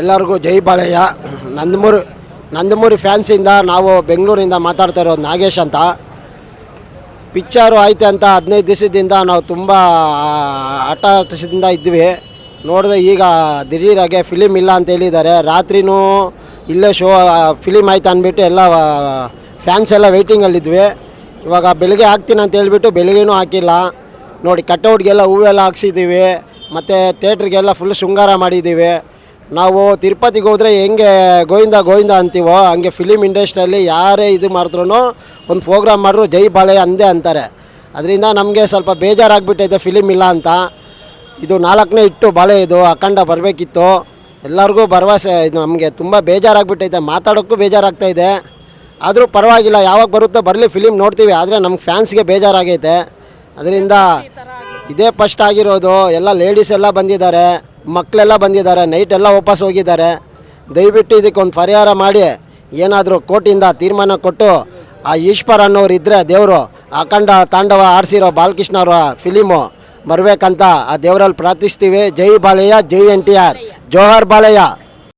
ಎಲ್ಲರಿಗೂ ಜೈ ಬಾಳಯ್ಯ. ನಂದಮೂರಿ ಫ್ಯಾನ್ಸಿಂದ ನಾವು ಬೆಂಗಳೂರಿಂದ ಮಾತಾಡ್ತಾ ಇರೋದು ನಾಗೇಶ್ ಅಂತ. ಪಿಕ್ಚರು ಐತೆ ಅಂತ 15 ದಿವಸದಿಂದ ನಾವು ತುಂಬ ಹಠದಿಂದ ಇದ್ವಿ. ನೋಡಿದ್ರೆ ಈಗ ದಿಢೀರಾಗೆ ಫಿಲಿಮ್ ಇಲ್ಲ ಅಂತ ಹೇಳಿದ್ದಾರೆ. ರಾತ್ರಿನೂ ಇಲ್ಲೇ ಫಿಲಿಮ್ ಆಯ್ತು ಅಂದ್ಬಿಟ್ಟು ಎಲ್ಲ ಫ್ಯಾನ್ಸ್ ಎಲ್ಲ ವೆಯ್ಟಿಂಗಲ್ಲಿದ್ವಿ. ಇವಾಗ ಬೆಳಗ್ಗೆ ಹಾಕ್ತೀನಿ ಅಂತ ಹೇಳ್ಬಿಟ್ಟು ಬೆಳಗ್ಗೆನೂ ಹಾಕಿಲ್ಲ. ನೋಡಿ, ಕಟೌಟ್ಗೆಲ್ಲ ಹೂವೆಲ್ಲ ಹಾಕ್ಸಿದ್ದೀವಿ, ಮತ್ತು ಥಿಯೇಟ್ರಿಗೆಲ್ಲ ಫುಲ್ ಶೃಂಗಾರ ಮಾಡಿದ್ದೀವಿ. ನಾವು ತಿರುಪತಿಗೆ ಹೋದರೆ ಹೆಂಗೆ ಗೋವಿಂದ ಅಂತೀವೋ ಹಂಗೆ ಫಿಲಿಮ್ ಇಂಡಸ್ಟ್ರಿಯಲ್ಲಿ ಯಾರೇ ಇದು ಮಾಡಿದ್ರೂ ಒಂದು ಪ್ರೋಗ್ರಾಮ್ ಮಾಡಿದ್ರು ಜೈ ಬಾಳಯ್ಯ ಅಂದೇ ಅಂತಾರೆ. ಅದರಿಂದ ನಮಗೆ ಸ್ವಲ್ಪ ಬೇಜಾರಾಗಿಬಿಟ್ಟೈತೆ ಫಿಲಿಮ್ ಇಲ್ಲ ಅಂತ. ಇದು 4ನೇ ಇಟ್ಟು ಬಾಳೆ, ಇದು ಅಖಂಡ ಬರಬೇಕಿತ್ತು. ಎಲ್ಲರಿಗೂ ಭರವಸೆ, ಇದು ನಮಗೆ ತುಂಬ ಬೇಜಾರಾಗಿಬಿಟ್ಟೈತೆ, ಮಾತಾಡೋಕ್ಕೂ ಬೇಜಾರಾಗ್ತಾಯಿದೆ. ಆದರೂ ಪರವಾಗಿಲ್ಲ, ಯಾವಾಗ ಬರುತ್ತೋ ಬರಲಿ, ಫಿಲಿಮ್ ನೋಡ್ತೀವಿ. ಆದರೆ ನಮ್ಗೆ ಫ್ಯಾನ್ಸ್ಗೆ ಬೇಜಾರಾಗೈತೆ. ಅದರಿಂದ ಇದೇ ಫಸ್ಟ್ ಆಗಿರೋದು. ಎಲ್ಲ ಲೇಡೀಸ್ ಎಲ್ಲ ಬಂದಿದ್ದಾರೆ, ಮಕ್ಕಳೆಲ್ಲ ಬಂದಿದ್ದಾರೆ, ನೈಟೆಲ್ಲ ವಾಪಸ್ ಹೋಗಿದ್ದಾರೆ. ದಯವಿಟ್ಟು ಇದಕ್ಕೊಂದು ಪರಿಹಾರ ಮಾಡಿ, ಏನಾದರೂ ಕೋರ್ಟಿಂದ ತೀರ್ಮಾನ ಕೊಟ್ಟು ಆ ಈಶ್ವರ ಅನ್ನೋರು ಇದ್ದರೆ ದೇವರು ಅಖಂಡ ತಾಂಡವ ಆಡಿಸಿರೋ ಬಾಲಕೃಷ್ಣ ಅವರ ಫಿಲಿಮು ಬರಬೇಕಂತ ಆ ದೇವರಲ್ಲಿ ಪ್ರಾರ್ಥಿಸ್ತೀವಿ. ಜೈ ಬಾಳಯ್ಯ, ಜೈ NTR, ಜೋಹರ್ ಬಾಳಯ್ಯ.